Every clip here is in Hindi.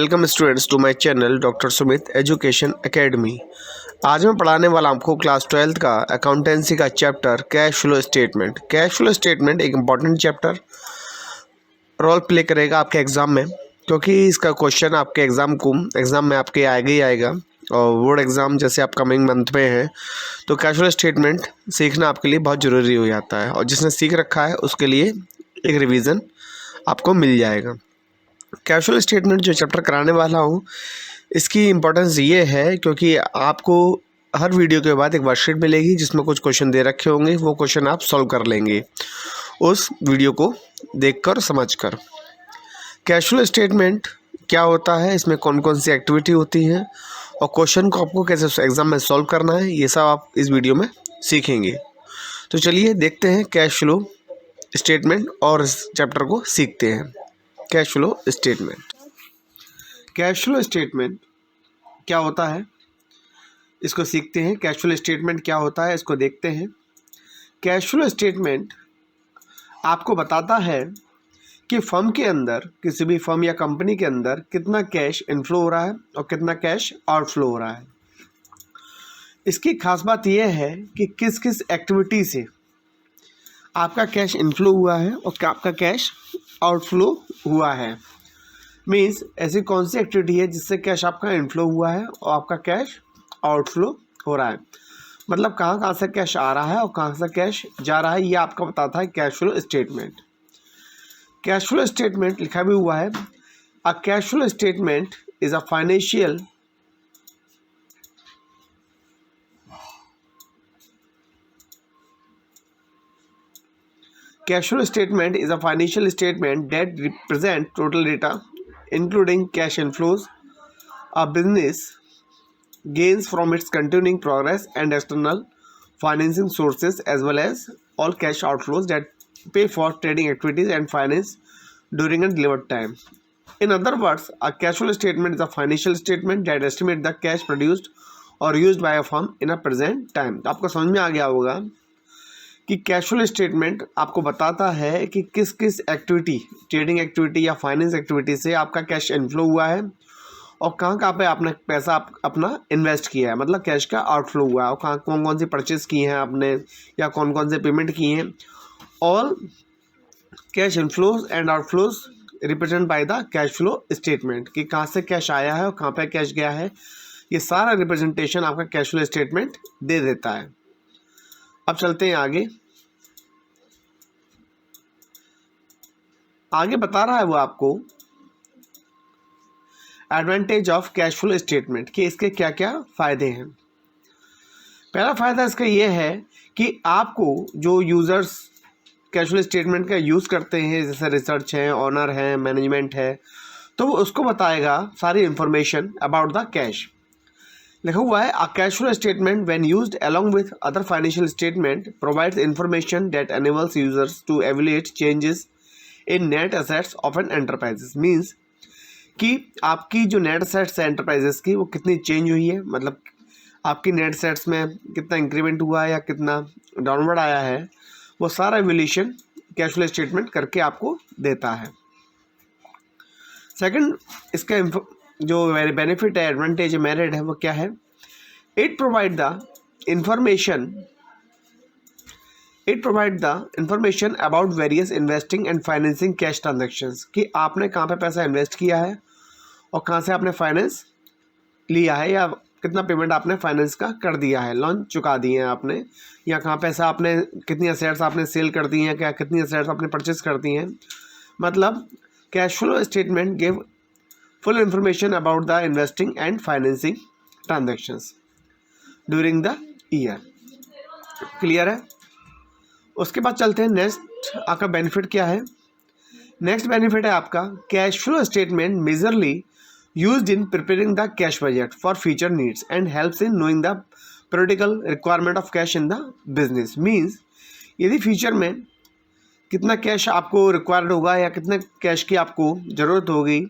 Welcome students to my channel doctor Sumit education academy. आज मैं पढ़ाने वाला आपको क्लास 12th का अकाउंटेंसी का chapter cash flow statement. Cash flow statement एक इम्पॉर्टेंट चैप्टर रोल प्ले करेगा आपके एग्ज़ाम में, क्योंकि इसका क्वेश्चन आपके एग्ज़ाम में आपके आएगा ही आएगा। और बोर्ड एग्ज़ाम जैसे अपकमिंग मंथ में है, तो कैश फ्लो स्टेटमेंट सीखना आपके लिए बहुत ज़रूरी हो जाता है, और जिसने सीख रखा है उसके लिए एक रिवीजन आपको मिल जाएगा। कैश फ्लो स्टेटमेंट जो चैप्टर कराने वाला हूँ, इसकी इम्पोर्टेंस ये है क्योंकि आपको हर वीडियो के बाद एक वर्कशीट मिलेगी जिसमें कुछ क्वेश्चन दे रखे होंगे। वो क्वेश्चन आप सॉल्व कर लेंगे उस वीडियो को देखकर समझकर। कैश फ्लो स्टेटमेंट क्या होता है, इसमें कौन कौन सी एक्टिविटी होती हैं और क्वेश्चन को आपको कैसे एग्ज़ाम में सॉल्व करना है, ये सब आप इस वीडियो में सीखेंगे। तो चलिए देखते हैं कैश फ्लो स्टेटमेंट और इस चैप्टर को सीखते हैं। Cash flow statement. Cash flow statement क्या होता है, इसको सीखते हैं। कैश फ्लो स्टेटमेंट क्या होता है, इसको देखते हैं। कैश फ्लो स्टेटमेंट आपको बताता है कि फर्म के अंदर, किसी भी फर्म या कंपनी के अंदर कितना कैश इनफ्लो हो रहा है और कितना कैश आउटफ्लो हो रहा है। इसकी खास बात यह है कि किस किस एक्टिविटी से आपका कैश इनफ्लो हुआ है और आपका कैश आउटफ्लो हुआ है। मीन्स ऐसी कौन सी एक्टिविटी है जिससे कैश आपका इनफ्लो हुआ है और आपका कैश आउटफ्लो हो रहा है। मतलब कहाँ कहाँ से कैश आ रहा है और कहाँ से कैश जा रहा है, ये आपका बताता है cash flow statement. Cash flow statement लिखा भी हुआ है, a cash flow statement is a financial Cash flow statement is a financial statement that represents total data, including cash inflows, a business gains from its continuing progress and external financing sources, as well as all cash outflows that pay for trading activities and finance during a delivered time. In other words, a cash flow statement is a financial statement that estimates the cash produced or used by a firm in a present time. तो आपको समझ में आ गया होगा कि कैश फ्लो स्टेटमेंट आपको बताता है कि किस किस एक्टिविटी, ट्रेडिंग एक्टिविटी या फाइनेंस एक्टिविटी से आपका कैश इनफ्लो हुआ है और कहाँ कहाँ पे आपने पैसा अपना इन्वेस्ट किया है, मतलब कैश का आउटफ्लो हुआ है, और कहाँ कौन कौन सी परचेज की हैं आपने या कौन कौन से पेमेंट की हैं। All cash inflows and outflows represent by the cash flow statement, कि कहाँ से कैश आया है और कहाँ पे कैश गया है, ये सारा रिप्रेजेंटेशन आपका कैश फ्लो स्टेटमेंट दे देता है। अब चलते हैं आगे बता रहा है वो आपको advantage of cash flow statement, कि इसके क्या क्या फ़ायदे हैं। पहला फ़ायदा इसका ये है कि आपको जो यूज़र्स कैश फ्लो स्टेटमेंट का यूज़ करते हैं, जैसे रिसर्च है, ऑनर है, मैनेजमेंट है, तो वो उसको बताएगा सारी इंफॉर्मेशन अबाउट द कैश। लिखा हुआ है, a cash flow statement when used along with other financial statement provides information that enables users to evaluate changes in net assets of an enterprises. Means कि आपकी जो नेट एसेट्स है एंटरप्राइजेस की, वो कितनी चेंज हुई है, मतलब आपकी नेट एसेट्स में कितना इंक्रीमेंट हुआ है या कितना डाउनवर्ड आया है, वो सारा एवल्यूशन कैश फ्लो स्टेटमेंट करके आपको देता है। सेकंड, इसका जो बेनिफिट है, एडवांटेज है, मेरिट है, वो क्या है, it provide the information about various investing and financing cash transactions, कि आपने कहाँ पे पैसा इन्वेस्ट किया है और कहाँ से आपने फाइनेंस लिया है, या कितना पेमेंट आपने फाइनेंस का कर दिया है, लोन चुका दिए हैं आपने, या कहाँ पैसा आपने, कितनी असेट्स आपने सेल कर दी हैं, क्या कितनी असेट्स आपने परचेज कर दी हैं। मतलब cash flow statement give full information about the investing and financing transactions during the year. Clear है। उसके बाद चलते हैं नेक्स्ट, आपका बेनिफिट क्या है। नेक्स्ट बेनिफिट है आपका cash flow statement majorly used in preparing the cash budget for future needs and helps in knowing the periodical requirement of cash in the business. Means यदि फ्यूचर में कितना कैश आपको रिक्वायर्ड होगा या कितने कैश की आपको ज़रूरत होगी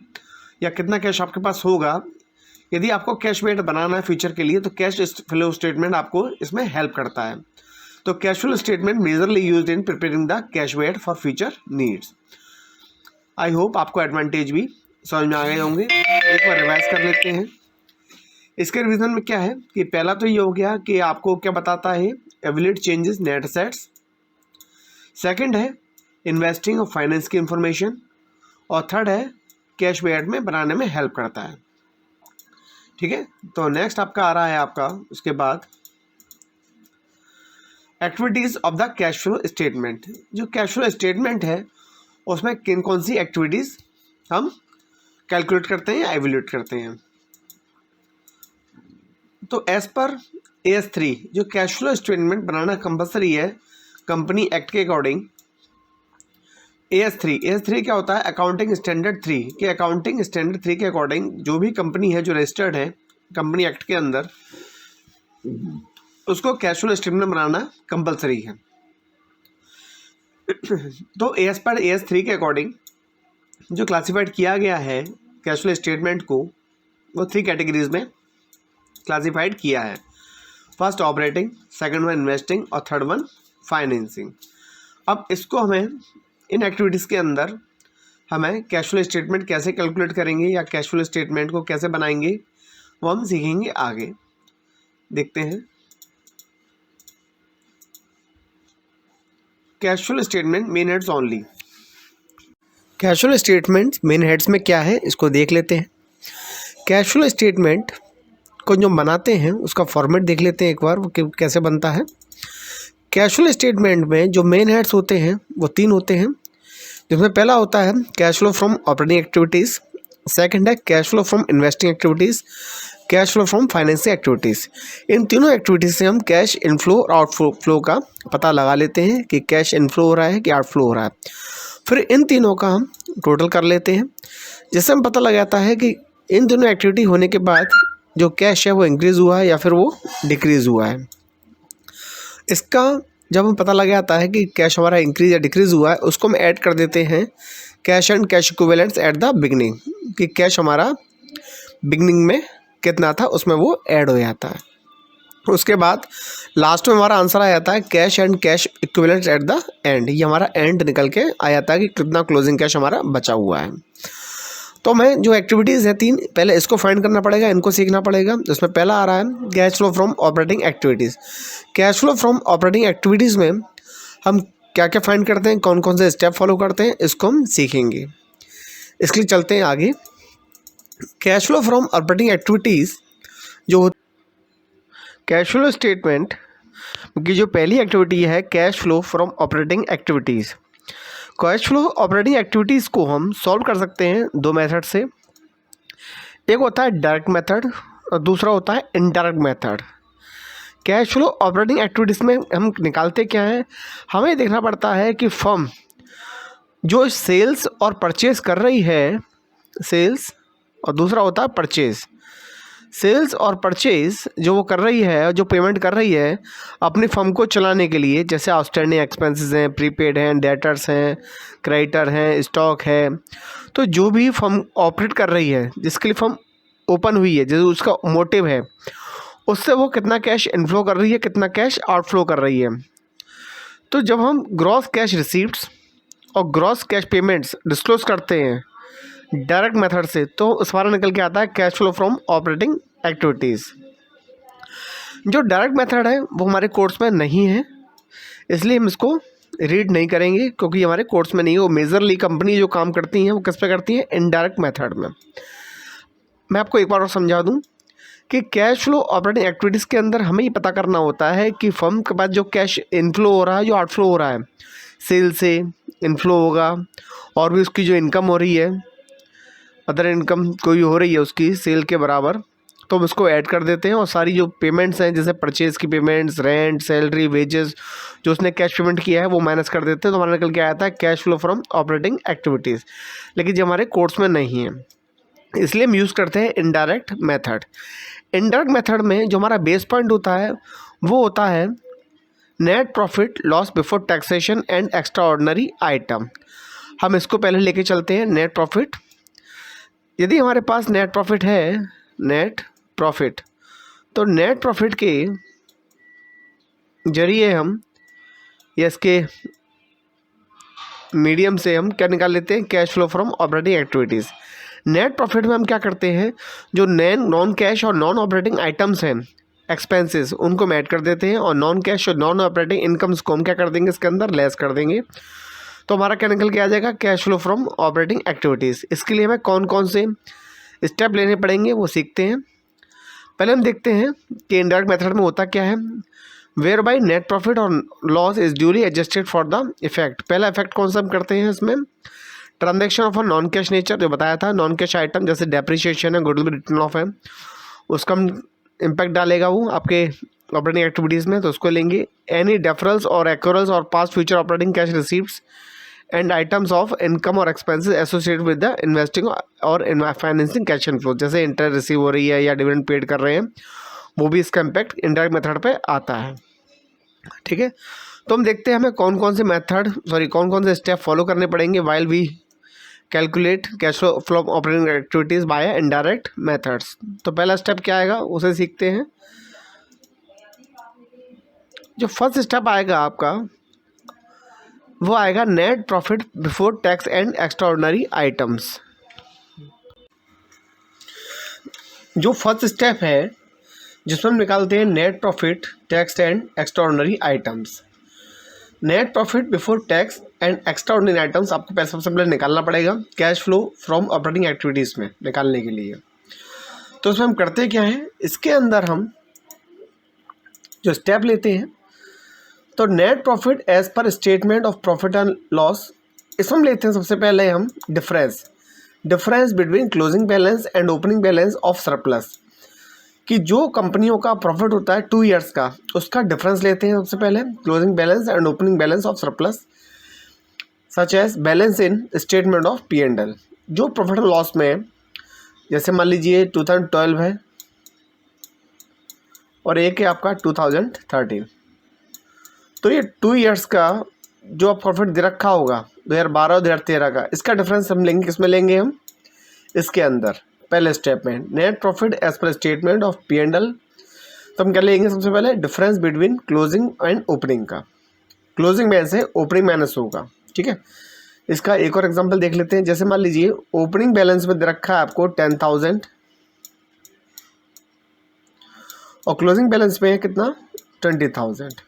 या कितना कैश आपके पास होगा, यदि आपको कैश बजट बनाना है फ्यूचर के लिए, तो कैश फ्लो स्टेटमेंट आपको इसमें हेल्प करता है। तो cash flow statement majorly used in preparing the cash budget for future needs. I hope आपको एडवांटेज भी समझ में आ गए होंगे। एक बार रिवाइज कर लेते हैं। इसके रिवीजन में क्या है कि पहला तो ये हो गया कि आपको क्या बताता है, एवल्यूएट चेंजेस नेट एसेट्स। सेकंड है इन्वेस्टिंग और फाइनेंस की इंफॉर्मेशन। और थर्ड है कैश बैड में बनाने में हेल्प करता है। ठीक है, तो नेक्स्ट आपका आ रहा है आपका उसके बाद activities of the cash flow statement. जो कैश फ्लो स्टेटमेंट है उसमें किन कौन सी एक्टिविटीज़ हम कैलकुलेट करते हैं या एवेल्यूएट करते हैं। तो एज पर AS3 जो कैश फ्लो स्टेटमेंट बनाना कंपलसरी है कंपनी एक्ट के अकॉर्डिंग। AS3 क्या होता है, अकाउंटिंग स्टैंडर्ड 3 के अकाउंटिंग स्टैंडर्ड 3 के अकॉर्डिंग जो भी कंपनी है जो रजिस्टर्ड है कंपनी एक्ट के अंदर उसको कैश फ्लो स्टेटमेंट बनाना कंपलसरी है। तो एज पर AS3 के अकॉर्डिंग जो क्लासिफाइड किया गया है कैश फ्लो स्टेटमेंट को वो 3 कैटेगरीज में क्लासिफाइड किया है। First operating, second one investing और थर्ड वन फाइनेंसिंग। अब इसको हमें इन एक्टिविटीज़ के अंदर हमें कैश फ्लो स्टेटमेंट कैसे कैलकुलेट करेंगे या कैश फ्लो स्टेटमेंट को कैसे बनाएंगे वो हम सीखेंगे आगे। देखते हैं cash flow statement main heads only. Cash flow statement main heads में क्या है इसको देख लेते हैं। कैश फ्लो स्टेटमेंट को जो बनाते हैं उसका फॉर्मेट देख लेते हैं एक बार वो कैसे बनता है। कैश फ्लो स्टेटमेंट में जो मेन हेड्स होते हैं वो 3 होते हैं, जिसमें पहला होता है cash flow from operating activities, second है cash flow from investing activities, cash flow from financing activities. इन तीनों एक्टिविटीज़ से हम कैश इनफ्लो और आउटफ्लो का पता लगा लेते हैं कि कैश इनफ्लो हो रहा है कि आउटफ्लो हो रहा है। फिर इन तीनों का हम टोटल कर लेते हैं, जिससे हम पता लग जाता है कि इन दोनों एक्टिविटी होने के बाद जो कैश है वो इंक्रीज़ हुआ है या फिर वो डिक्रीज़ हुआ है। इसका जब हमें पता लग जाता है कि कैश हमारा इंक्रीज़ या डिक्रीज़ हुआ है उसको हम ऐड कर देते हैं cash and cash equivalents at the beginning, कि कैश हमारा बिगनिंग में कितना था उसमें वो ऐड हो जाता है। उसके बाद लास्ट में हमारा आंसर आ जाता है cash and cash equivalents at the end. ये हमारा एंड निकल के आ जाता है कि कितना क्लोजिंग कैश हमारा बचा हुआ है। तो हमें जो एक्टिविटीज़ है 3 पहले इसको फाइंड करना पड़ेगा, इनको सीखना पड़ेगा। इसमें पहला आ रहा है cash flow from operating activities. Cash flow from operating activities में हम क्या क्या फाइंड करते हैं, कौन कौन से स्टेप फॉलो करते हैं, इसको हम सीखेंगे। इसके लिए चलते हैं आगे। Cash flow from operating activities जो कैश फ्लो स्टेटमेंट की जो पहली एक्टिविटी है cash flow from operating activities. Cash flow operating activities को हम सॉल्व कर सकते हैं 2 मेथड से। एक होता है डायरेक्ट मेथड और दूसरा होता है indirect method. Cash flow operating activities में हम निकालते क्या हैं, हमें देखना पड़ता है कि फर्म जो सेल्स और परचेज कर रही है, सेल्स और दूसरा होता है परचेज़। सेल्स और परचेज जो वो कर रही है, जो पेमेंट कर रही है अपनी फर्म को चलाने के लिए, जैसे आउटस्टैंडिंग एक्सपेंसेस हैं, प्रीपेड हैं, डेटर्स हैं, क्रेडिटर हैं, स्टॉक है, तो जो भी फर्म ऑपरेट कर रही है जिसके लिए फर्म ओपन हुई है, जो उसका मोटिव है, उससे वो कितना कैश इनफ्लो कर रही है, कितना कैश आउटफ्लो कर रही है। तो जब हम ग्रॉस कैश रिसीप्ट्स और ग्रॉस कैश पेमेंट्स डिस्क्लोज करते हैं डायरेक्ट मेथड से, तो उस बार निकल के आता है cash flow from operating activities. जो डायरेक्ट मेथड है वो हमारे कोर्स में नहीं है, इसलिए हम इसको रीड नहीं करेंगे क्योंकि हमारे कोर्स में नहीं है। वो मेजरली कंपनी जो काम करती हैं वो किस पे करती हैं, इनडायरेक्ट मेथड में। मैं आपको एक बार और समझा दूं कि कैश फ्लो ऑपरेटिंग एक्टिविटीज़ के अंदर हमें ये पता करना होता है कि फर्म के पास जो कैश इनफ्लो हो रहा है, जो आउटफ्लो हो रहा है, सेल से इनफ्लो होगा और भी उसकी जो इनकम हो रही है, अदर इनकम कोई हो रही है उसकी सेल के बराबर, तो हम इसको ऐड कर देते हैं। और सारी जो पेमेंट्स हैं जैसे परचेज़ की पेमेंट्स, रेंट, सैलरी, वेजेस जो उसने कैश पेमेंट किया है वो माइनस कर देते हैं, तो हमारा निकल के आया था cash flow from operating activities. लेकिन जो हमारे कोर्स में नहीं है इसलिए हम यूज़ करते हैं इनडायरेक्ट मेथड। इनडायरेक्ट मेथड में जो हमारा बेस पॉइंट होता है वो होता है net profit loss before taxation and extraordinary item. हम इसको पहले लेके चलते हैं नेट प्रॉफिट। यदि हमारे पास नेट प्रॉफिट है, नेट प्रॉफिट, तो नेट प्रॉफिट के जरिए हम या इसके मीडियम से हम क्या निकाल लेते हैं, cash flow from operating activities. Net profit में हम क्या करते हैं, जो नॉन कैश और नॉन ऑपरेटिंग आइटम्स हैं, एक्सपेंसेस, उनको हम ऐड कर देते हैं, और नॉन कैश और नॉन ऑपरेटिंग इनकम्स को हम क्या कर देंगे, इसके अंदर लेस कर देंगे। तो हमारा क्या निकल के आ जाएगा, cash flow from operating activities. इसके लिए हमें कौन कौन से स्टेप लेने पड़ेंगे वो सीखते हैं। पहले हम देखते हैं कि इनडायरेक्ट मेथड में होता क्या है। वेयर बाई नेट प्रॉफिट और loss is duly adjusted for the effect. पहला इफेक्ट कौन सा हम करते हैं इसमें, transaction of a non cash nature, जो बताया था, नॉन कैश आइटम जैसे डेप्रिसिएशन है, गुडविल रिटर्न ऑफ है, उसका हम इम्पैक्ट डालेगा वो आपके ऑपरेटिंग एक्टिविटीज़ में, तो उसको लेंगे। एनी डेफरल्स और एक्योरल्स और past future operating cash receipts and items of income और expenses associated with the investing और फाइनेंसिंग कैश इनफ्लो, जैसे इंटरेस्ट रिसीव हो रही है या डिविडेंड पेड कर रहे हैं, वो भी इसका इम्पैक्ट इनडायरेक्ट मेथड पे आता है। ठीक है, तो हम देखते हैं हमें कौन कौन से स्टेप फॉलो करने पड़ेंगे while we calculate cash flow operating activities by indirect methods. तो पहला स्टेप क्या आएगा उसे सीखते हैं। जो फर्स्ट स्टेप आएगा आपका वो आएगा net profit before tax and extraordinary items. जो फर्स्ट स्टेप है जिसमें हम निकालते हैं net profit, tax and extraordinary items. Net profit before tax and extraordinary items आपको पैसा सबसे पहले निकालना पड़ेगा cash flow from operating activities में निकालने के लिए। तो इसमें हम करते क्या हैं, इसके अंदर हम जो स्टेप लेते हैं, तो net profit as per statement of profit and loss, इसमें हम लेते हैं सबसे पहले हम difference between closing balance and opening balance of surplus, कि जो कंपनियों का प्रॉफिट होता है 2 ईयर्स का, उसका डिफरेंस लेते हैं सबसे पहले, closing balance and opening balance of surplus, such as balance in statement of P&L। जो प्रॉफिट एंड लॉस में, जैसे मान लीजिए 2012 है और एक है आपका 2013, तो ये 2 ईयर्स का जो प्रॉफिट दे रखा होगा 2012 और 2013 का, इसका डिफरेंस हम लेंगे, किसमें लेंगे हम, इसके अंदर पहले स्टेप में net profit as per statement of P&L। तो हम क्या लेंगे सबसे पहले, difference between closing and opening का, क्लोजिंग में से ओपनिंग माइनस होगा। ठीक है, इसका एक और एग्जांपल देख लेते हैं। जैसे मान लीजिए ओपनिंग बैलेंस में दे रखा है आपको 10,000 और क्लोजिंग बैलेंस में है कितना, 20,000।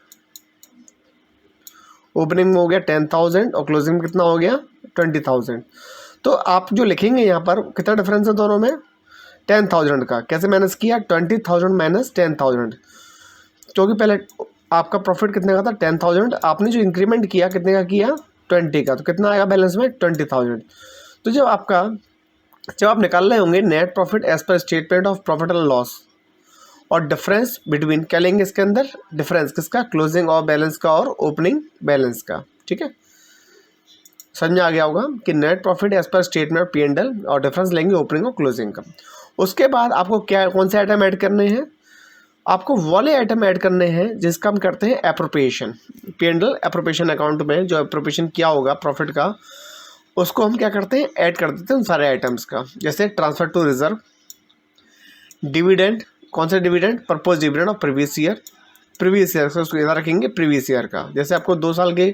ओपनिंग में हो गया 10,000 और क्लोजिंग में कितना हो गया, 20,000। तो आप जो लिखेंगे यहाँ पर कितना डिफरेंस है दोनों में, 10,000 का। कैसे माइनस किया, 20,000 माइनस 10,000, क्योंकि पहले आपका प्रॉफिट कितने का था, 10,000, आपने जो इंक्रीमेंट किया कितने का किया, 20 का, तो कितना आएगा बैलेंस में, 20,000। तो जब आप निकाल रहे होंगे net profit as per statement of profit and loss, और डिफरेंस बिटवीन क्या लेंगे इसके अंदर, डिफरेंस किसका, क्लोजिंग और बैलेंस का और ओपनिंग बैलेंस का। ठीक है, समझ में आ गया होगा कि net profit as per statement P&L और डिफरेंस लेंगे ओपनिंग और क्लोजिंग का। उसके बाद आपको क्या, कौन से आइटम ऐड करने हैं, आपको वाले आइटम ऐड करने हैं जिसका हम करते हैं एप्रोप्रिएशन। P&L एप्रोप्रिएशन अकाउंट में जो एप्रोप्रिएशन किया होगा प्रॉफिट का, उसको हम क्या करते हैं, ऐड कर देते हैं उन सारे आइटम्स का। जैसे ट्रांसफर टू रिजर्व, डिविडेंड, कौन सा dividend, propose dividend of previous year का उसको याद रखेंगे, प्रीवियस ईयर का। जैसे आपको 2 साल के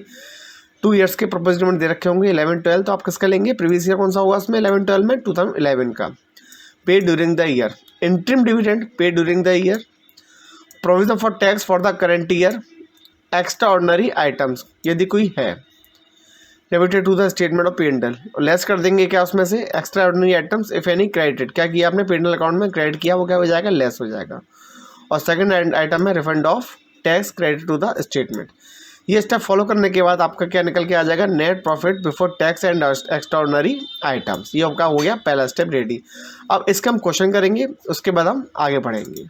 2 ईयर्स के प्रपोज डिविडेंड दे रखे होंगे 11-12, तो आप किसका लेंगे, प्रीवियस ईयर कौन सा होगा उसमें, 11-12 में 2011 का। Paid during the year, interim dividend paid during the year, provision for tax for the current year, extraordinary items यदि कोई है, debited to the statement of P&L, और लेस कर देंगे क्या उसमें से, extraordinary items if any credited, क्या किया आपने P&L अकाउंट में क्रेडिट किया, वो क्या हो जाएगा, लेस हो जाएगा। और सेकंड आइटम है refund of tax credit to the statement. ये स्टेप फॉलो करने के बाद आपका क्या निकल के आ जाएगा, net profit before tax and extraordinary items. ये आपका हो गया पहला स्टेप रेडी। अब इसका हम क्वेश्चन करेंगे, उसके बाद हम आगे बढ़ेंगे।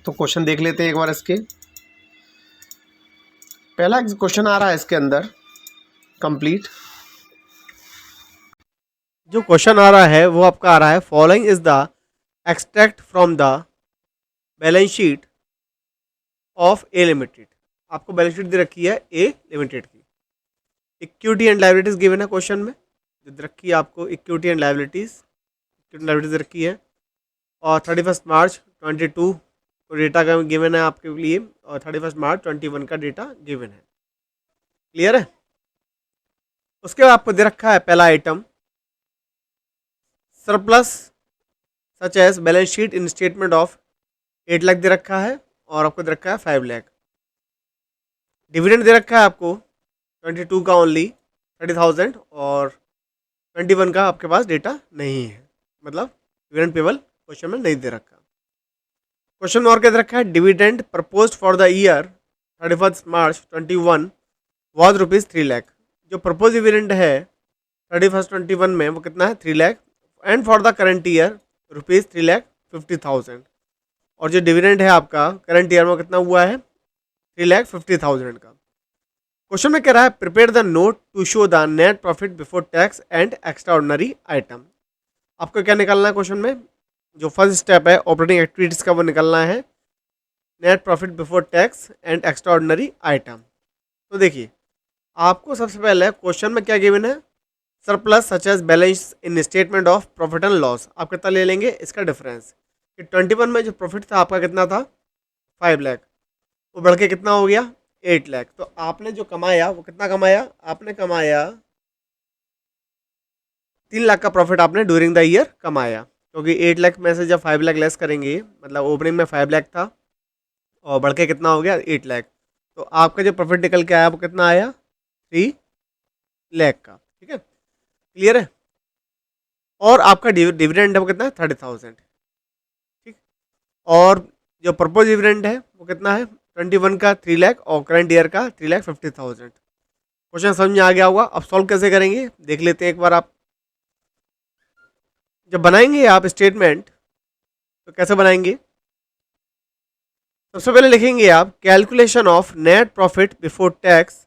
तो क्वेश्चन देख लेते हैं एक बार इसके। पहला क्वेश्चन आ रहा है इसके अंदर कंप्लीट। जो क्वेश्चन आ रहा है वो आपका आ रहा है, following is the extract from the balance sheet of A limited. आपको बैलेंस शीट दे रखी है ए लिमिटेड की। इक्विटी एंड लायबिलिटीज गिवन है क्वेश्चन में, जो दे रखी है आपको इक्विटी एंड लायबिलिटीज दे रखी है, और 31 मार्च 22 को डेटा का गिवन है आपके लिए, और 31 मार्च 21 का डेटा गिवन है। क्लियर है। उसके बाद आपको दे रखा है पहला item surplus such as balance sheet in statement of 8 lakh दे रखा है और आपको दे रखा है 5 लाख। डिविडेंड दे रखा है आपको 22 का ओनली 30,000 और 21 का आपके पास डेटा नहीं है, मतलब डिविडेंड पेबल क्वेश्चन में नहीं दे रखा। क्वेश्चन और क्या दे रखा है, dividend proposed for the year 31 March 21 was rupees 3 lakh. जो प्रपोज डिविडेंड है 31 में वो कितना है 3 lakh and for the current year rupees 3,50,000। और जो डिविडेंड है आपका करंट ईयर में कितना हुआ है 3,50,000 का। क्वेश्चन में कह रहा है prepare the note to show the net profit before tax and extraordinary item. आपको क्या निकालना है क्वेश्चन में, जो फर्स्ट स्टेप है ऑपरेटिंग एक्टिविटीज़ का वो निकालना है net profit before tax and extraordinary item. तो देखिए आपको सबसे पहले क्वेश्चन में क्या गिवन है, surplus such as balance in statement of profit and loss. आप कितना ले लेंगे इसका डिफरेंस कि 21 में जो प्रॉफिट था आपका कितना था 5 लाख, वो बढ़ के कितना हो गया 8 लाख। तो आपने जो कमाया वो कितना कमाया, आपने कमाया 3 लाख का प्रॉफिट आपने ड्यूरिंग द ईयर कमाया, क्योंकि 8 लाख में से जब 5 लाख लेस करेंगे मतलब ओपनिंग में 5 लाख था और बढ़ के कितना हो गया 8 लाख, तो आपका जो प्रॉफिट निकल के आया वो कितना आया 3 लाख का। ठीक है, क्लियर है। और आपका डिविडेंड है वो कितना है 30,000। ठीक, और जो प्रपोज डिविडेंड है वो कितना है 21 का 3 लाख और करंट ईयर का 3,50,000। क्वेश्चन समझ में आ गया होगा। अब सॉल्व कैसे करेंगे देख लेते हैं एक बार। आप जब बनाएंगे आप स्टेटमेंट तो कैसे बनाएंगे, सबसे पहले लिखेंगे आप calculation of net profit before tax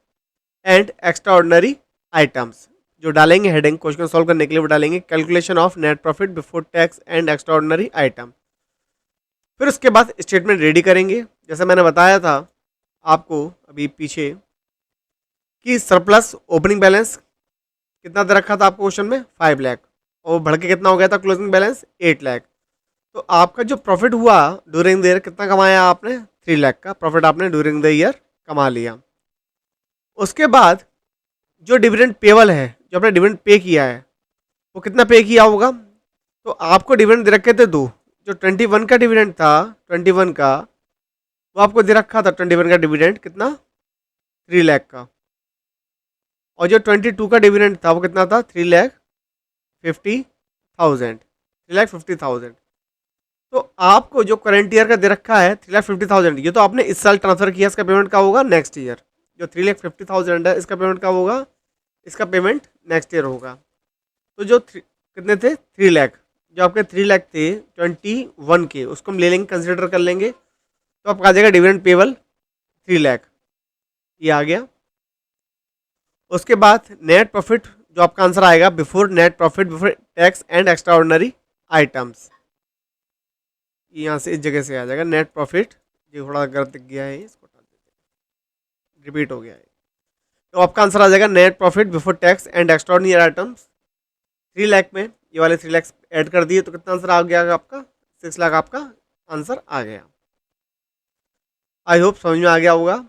and extraordinary items. जो डालेंगे हेडिंग क्वेश्चन सॉल्व करने के लिए वो डालेंगे calculation of net profit before tax and extraordinary item. फिर उसके बाद स्टेटमेंट रेडी करेंगे, जैसे मैंने बताया था आपको अभी पीछे कि सरप्लस ओपनिंग बैलेंस कितना दे रखा था आपको क्वेश्चन में 5 लाख और बढ़ के कितना हो गया था क्लोजिंग बैलेंस 8 लाख। तो आपका जो प्रॉफिट हुआ ड्यूरिंग द ईयर कितना कमाया आपने 3 लाख का प्रॉफिट आपने ड्यूरिंग द ईयर कमा लिया। उसके बाद जो डिविडेंड पेबल है, जो आपने डिविडेंड पे किया है वो कितना पे किया होगा, तो आपको डिविडेंड दे रखे थे दो। जो 21 का डिविडेंड था 21 का वो आपको दे रखा था 21 का डिविडेंड कितना 3 लाख का, और जो 22 का डिविडेंड था वो कितना था 3,50,000 3,50,000। तो आपको जो करंट ईयर का दे रखा है 3,50,000 ये तो आपने इस साल ट्रांसफर किया, इसका पेमेंट का होगा नेक्स्ट ईयर। जो 3,50,000 है इसका पेमेंट का होगा, इसका पेमेंट नेक्स्ट ईयर होगा। तो जो कितने थे 3 लाख, जो आपके 3 लाख थे 21 के उसको हम ले लेंगे कंसिडर कर लेंगे, तो आपका आ जाएगा डिविडेंड पेबल 3 लाख, ये आ गया। उसके बाद नेट प्रॉफिट जो आपका आंसर आएगा before net profit before tax and extraordinary items, यहाँ से इस जगह से आ जाएगा नेट प्रॉफिट। ये थोड़ा गलत दिख गया है, इसको हटा देते हैं, रिपीट हो गया है। तो आपका आंसर आ जाएगा net profit before tax and extraordinary items 3 lakh में ये वाले 3 लाख ऐड कर दिए तो कितना आंसर आ गया आपका 6 लाख आपका आंसर आ गया। आई होप समझ में आ गया होगा।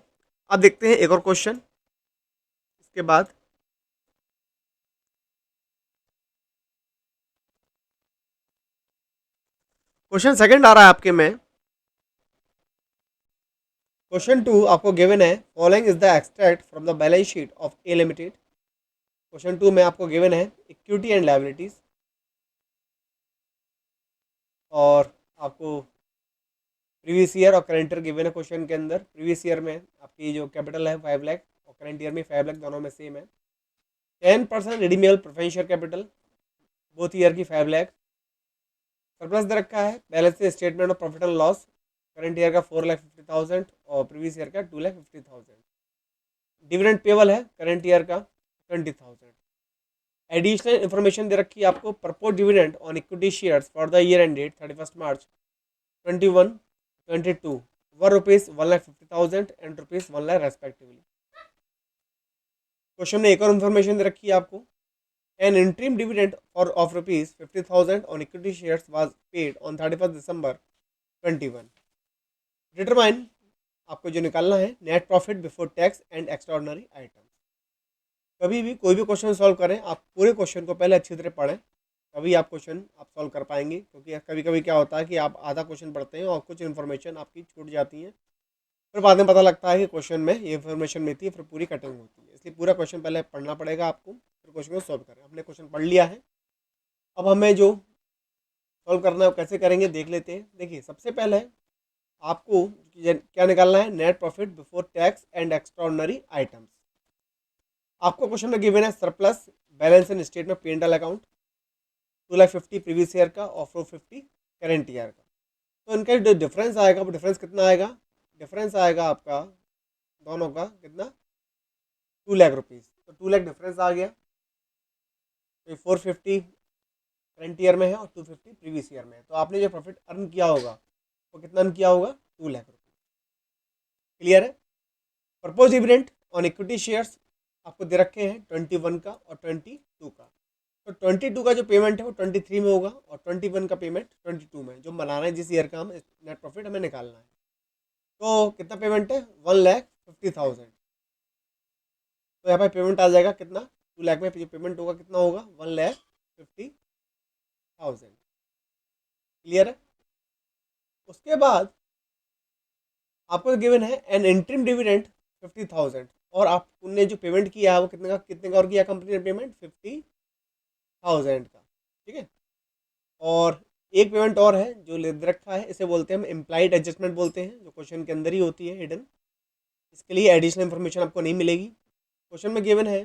अब देखते हैं एक और क्वेश्चन इसके बाद। क्वेश्चन सेकंड आ रहा है आपके में, क्वेश्चन 2 आपको गिवन है following is the extract from the balance sheet of A limited. Question 2 में आपको गिवन है इक्विटी एंड लायबिलिटीज, और आपको प्रीवियस ईयर और करंट ईयर गिवन है क्वेश्चन के अंदर। प्रीवियस ईयर में आपकी जो कैपिटल है 5 लाख और करंट ईयर में 5 लाख, दोनों में सेम है। 10% redeemable preference share capital both year की 5 लाख। सरप्लस दे रखा है balance statement of profit and loss, current year का 4,50,000 और प्रीवियस ईयर का 2,50,000। डिविडेंड पेबल है करंट ईयर का 20,000। एडिशनल इन्फॉर्मेशन दे रखी है आपको propose dividend on equity shares for the year end date 31 March 21-22 were rupees 1,50,000 and rupees 1 lakh respectively. Question में एक और इन्फॉर्मेशन दे रखी है आपको, N interim dividend for of rupees 50,000 on equity shares was paid on 31 December 21। Determine आपको जो निकालना है net profit before tax and extraordinary item. कभी भी कोई भी क्वेश्चन सॉल्व करें आप पूरे क्वेश्चन को पहले अच्छी तरह पढ़ें तभी आप क्वेश्चन आप सॉल्व कर पाएंगे, क्योंकि कभी कभी क्या होता है कि आप आधा क्वेश्चन पढ़ते हैं और कुछ इन्फॉर्मेशन आपकी छूट जाती है, फिर बाद में पता लगता है कि क्वेश्चन में ये इन्फॉर्मेशन में थी, फिर पूरी कटिंग होती है। इसलिए पूरा क्वेश्चन पहले पढ़ना पड़ेगा आपको, फिर क्वेश्चन को सॉल्व करें। हमने क्वेश्चन पढ़ लिया है, अब हमें जो सॉल्व करना है वो कैसे करेंगे देख लेते हैं। देखिए, सबसे पहले आपको क्या निकालना है, net profit before tax and extraordinary items. आपको क्वेश्चन में गिवन है surplus balance in statement P and L account 2,50,000 previous year का और 450 करेंट ईयर का। तो इनका जो डिफरेंस आएगा वो डिफरेंस कितना आएगा, डिफरेंस आएगा आपका दोनों का कितना, 2,00,000 रुपीज़। तो 2,00,000 डिफरेंस आ गया। तो 450 करंट ईयर में है और 250 प्रीवियस ईयर में है। तो आपने जो प्रॉफिट अर्न किया होगा वो कितना अर्न किया होगा, 2,00,000 रुपये। क्लियर है। Propose dividend on equity shares आपको दे रखे हैं 21 का और 22 का। तो 22 का जो पेमेंट है वो 23 में होगा और 21 का पेमेंट 22 में, जो बनाना है जिस ईयर का हम नेट प्रॉफिट हमें निकालना है। तो कितना पेमेंट है, 1,50,000। तो यहाँ पे पेमेंट आ जाएगा कितना, 2,00,000 में जो पेमेंट होगा कितना होगा, 1,50,000। क्लियर है। उसके बाद आपको गिवन है एन इंटरिम डिविडेंड 50,000, और आपने जो पेमेंट किया है वो कितने का और किया कंपनी ने पेमेंट, 50,000 का। ठीक है। और एक पेमेंट और है जो ले रखा है, इसे बोलते हैं हम इम्प्लाइड एडजस्टमेंट बोलते हैं, जो क्वेश्चन के अंदर ही होती है हिडन। इसके लिए एडिशनल इन्फॉर्मेशन आपको नहीं मिलेगी। क्वेश्चन में गिवन है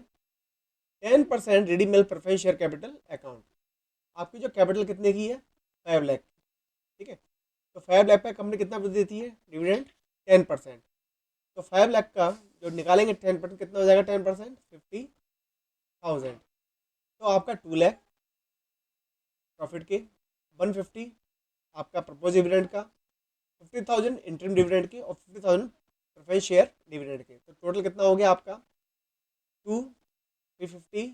10% redeemable preference share capital account. आपकी जो कैपिटल कितने की है, 5,00,000। ठीक है। तो 5,00,000 पे कंपनी कितना देती है डिविडेंड, 10%। तो 5,00,000 का जो निकालेंगे 10% कितना हो जाएगा, 10% 50,000। तो आपका 2,00,000 प्रॉफिट के, 150 आपका प्रपोज डिविडेंड का, 50,000 इंटरिम डिविडेंड के और 50,000 प्रेफरेंस शेयर डिविडेंड के। तो टोटल कितना हो गया आपका, 2, 350,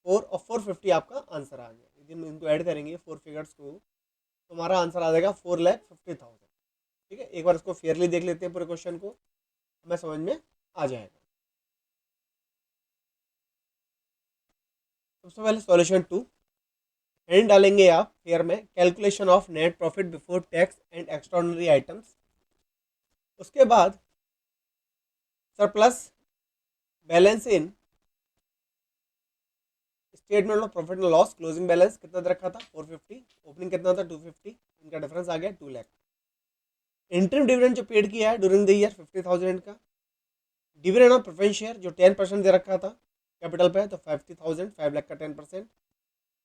4 और 450 आपका आंसर आ गया। यदि हम इनको ऐड करेंगे 4 फिगर्स को, तो हमारा आंसर आ जाएगा 4,50,000। ठीक है। एक बार इसको फेयरली देख लेते हैं पूरे क्वेश्चन को, हमें समझ में आ जाएगा। सबसे पहले सॉल्यूशन 2 हेडिंग डालेंगे आप फेयर में, calculation of net profit before tax and extraordinary items. उसके बाद surplus balance in statement of profit and loss, closing balance कितना दे रखा था, 450, ओपनिंग कितना था, 250, इनका डिफरेंस आ गया 2,00,000। इंटरिम डिविडेंड जो पेड किया है ड्यूरिंग द ईयर 50,000 का। डिविडेंड ऑफ प्रेफरेंस शेयर जो 10% दे रखा था कैपिटल पे, तो 50,000, 5,00,000 का 10%।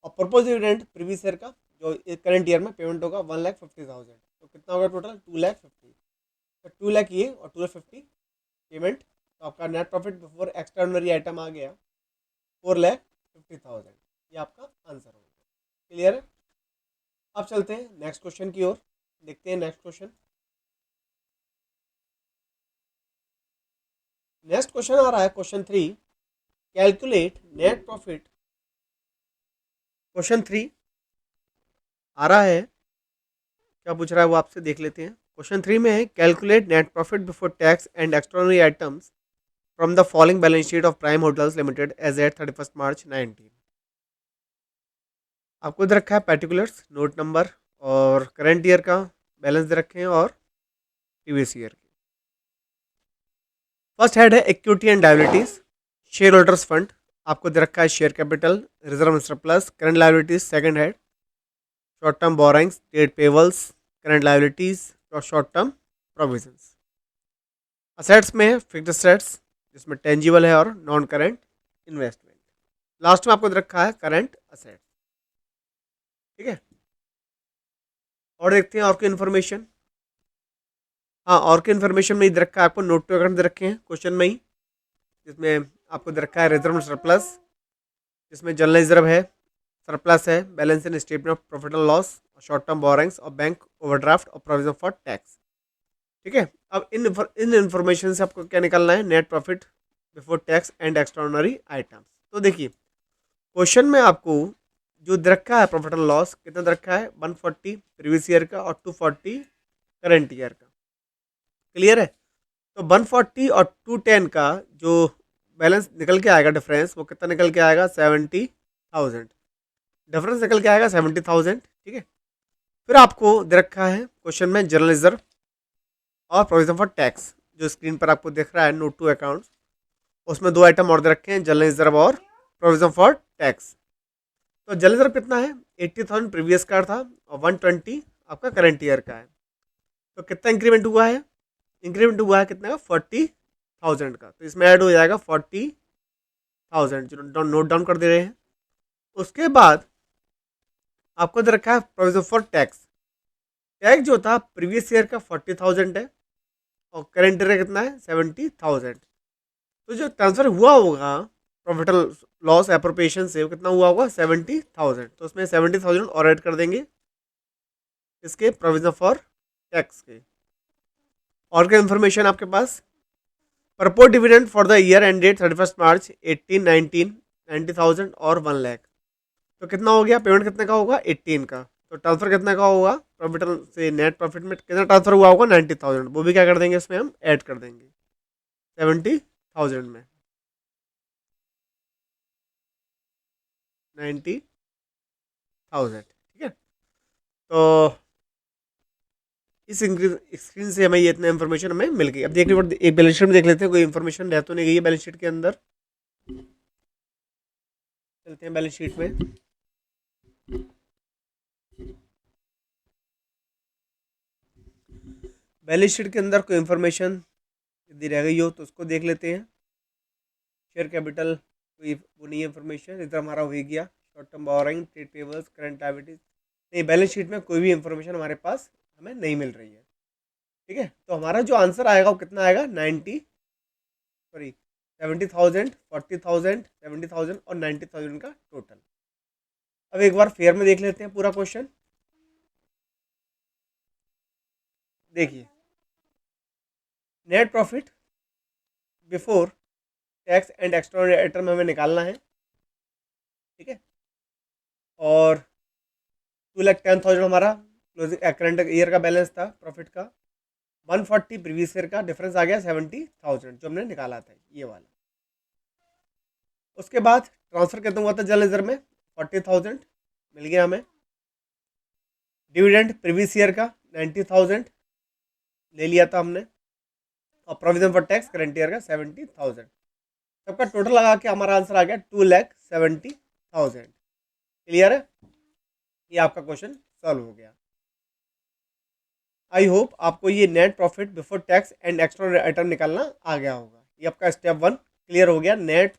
और प्रपोज डिविडेंड प्रीवियस ईयर का जो करंट ईयर में पेमेंट होगा 1,50,000। तो कितना होगा टोटल, 2,50,000। तो 2,00,000 ये और 2,50,000 पेमेंट, तो आपका net profit before extraordinary item आ गया 4,50,000। ये आपका आंसर होगा। क्लियर है। अब चलते हैं नेक्स्ट क्वेश्चन की ओर, देखते हैं नेक्स्ट क्वेश्चन। नेक्स्ट क्वेश्चन आ रहा है question 3, calculate net profit. Question 3 आ रहा है, क्या पूछ रहा है वो आपसे देख लेते हैं। क्वेश्चन 3 में है calculate net profit before tax and extraordinary items from the following balance sheet of Prime Hotels Limited as at 31 March 19। आपको दे रखा है पर्टिकुलर्स, नोट नंबर और करंट ईयर का बैलेंस दे रखे हैं और प्रीवियस ईयर के। फर्स्ट हेड है equity and liabilities, share holders fund आपको दे रखा है share capital, reserve surplus, current liabilities. Second head short term borrowings, trade payables, current liabilities और शॉर्ट टर्म प्रोविजंस। असेट्स में फिक्स्ड असेट्स जिसमें टेंजिबल है और नॉन करंट इन्वेस्टमेंट। लास्ट में आपको दे रखा है करंट असेट्स। ठीक है। और देखते हैं और की इन्फॉर्मेशन। हाँ, और की इन्फॉर्मेशन में दे रखा है आपको नोट टू अकाउंट दे रखे हैं क्वेश्चन में ही, जिसमें आपको दे रखा है रिजर्व सरप्लस, जिसमें जनरल रिजर्व है, सरप्लस है, balance in statement of profit and loss, short term borrowings और बैंक ओवरड्राफ्ट और प्रोविजन फॉर टैक्स। ठीक है। अब इन इन्फॉर्मेशन से आपको क्या निकालना है, net profit before tax and extraordinary items. तो देखिए, क्वेश्चन में आपको जो दे रखा है प्रॉफिट एंड लॉस कितना दे रखा है, 140 प्रीवियस ईयर का और 240 करंट ईयर का। क्लियर है। तो 140 और 210 का जो बैलेंस निकल के आएगा डिफरेंस, वो कितना निकल के आएगा, 70,000। डिफरेंस निकल के आएगा 70,000। ठीक है, फिर आपको दे रखा है क्वेश्चन में जनरल रिजर्व और प्रोविजन फॉर टैक्स, जो स्क्रीन पर आपको दिख रहा है नोट टू अकाउंट्स, उसमें दो आइटम और दे रखे हैं, जनरल रिजर्व और प्रोविजन फॉर टैक्स। तो जनरल रिजर्व कितना है, 80,000 प्रीवियस का था और 120 आपका करंट ईयर का है। तो कितना इंक्रीमेंट हुआ है, इंक्रीमेंट हुआ है कितना का, 40,000 का। तो इसमें ऐड हो जाएगा 40,000, जो नोट डाउन कर दे रहे हैं। उसके बाद आपको दे रखा है प्रोविजन फॉर टैक्स। टैक्स जो था प्रीवियस ईयर का 40,000 है और करंट ईयर कितना है 70,000। तो जो ट्रांसफर हुआ होगा प्रॉफिट लॉस एप्रोप्रिएशन से, वो कितना हुआ होगा 70,000। तो उसमें 70,000 और ऐड कर देंगे इसके प्रोविजन फॉर टैक्स के। और क्या इन्फॉर्मेशन आपके पास, propose dividend for the year end date 31 March 18, 19, 90,000 और 1 लाख। तो कितना हो गया, पेमेंट कितने का होगा 18 का। तो ट्रांसफर कितने का होगा, प्रॉफिट से नेट प्रॉफिट में कितना ट्रांसफर हुआ होगा 90,000, वो भी क्या कर देंगे इसमें हम ऐड कर देंगे 70,000 में, 90,000। ठीक है, तो इस स्क्रीन से हमें ये इतना इन्फॉर्मेशन हमें मिल गई। अब देखने पर एक बैलेंस शीट में देख लेते हैं कोई इन्फॉर्मेशन रह तो नहीं गई है बैलेंस शीट के अंदर। चलते हैं बैलेंस शीट में। बैलेंस शीट के अंदर कोई इन्फॉर्मेशन यदि रह गई हो तो उसको देख लेते हैं। शेयर कैपिटल कोई वो नहीं है इन्फॉर्मेशन, इधर हमारा हो गया short term borrowing, trade payables, current liabilities. नहीं, बैलेंस शीट में कोई भी इन्फॉर्मेशन हमारे पास हमें नहीं मिल रही है। ठीक है, तो हमारा जो आंसर आएगा वो कितना आएगा 70,000, 40,000, 70,000 और 90,000 का टोटल। अब एक बार फेयर में देख लेते हैं पूरा क्वेश्चन। देखिए, net profit before tax and extraordinary item हमें निकालना है। ठीक है, और 2,10,000 हमारा क्लोजिंग करंट ईयर का बैलेंस था प्रॉफिट का, 140 प्रीवियस ईयर का, डिफरेंस आ गया 70,000 जो हमने निकाला था ये वाला। उसके बाद ट्रांसफर कितना हुआ था जनरल रिजर्व में, 40,000 मिल गया हमें। डिविडेंड प्रीवियस ईयर का 90,000 ले लिया था हमने, और provision for tax current year का 70,000। सबका टोटल लगा के हमारा आंसर आ गया 2,70,000। क्लियर है, ये आपका क्वेश्चन सॉल्व हो गया। आई होप आपको ये net profit before tax and extra item निकालना आ गया होगा। ये आपका स्टेप 1 क्लियर हो गया net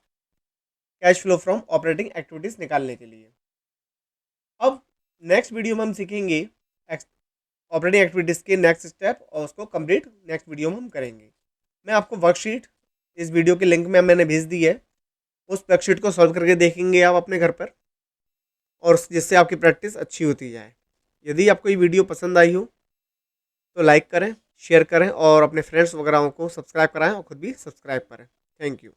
cash flow from operating activities निकालने के लिए। अब नेक्स्ट वीडियो में हम सीखेंगे ऑपरेटिंग एक्टिविटीज के नेक्स्ट स्टेप, और उसको कंप्लीट नेक्स्ट वीडियो में हम करेंगे। मैं आपको वर्कशीट इस वीडियो के लिंक में मैंने भेज दी है, उस वर्कशीट को सॉल्व करके देखेंगे आप अपने घर पर, और जिससे आपकी प्रैक्टिस अच्छी होती जाए। यदि आपको ये वीडियो पसंद आई हो तो लाइक करें, शेयर करें और अपने फ्रेंड्स वगैरह को सब्सक्राइब कराएं और खुद भी सब्सक्राइब करें। Thank you.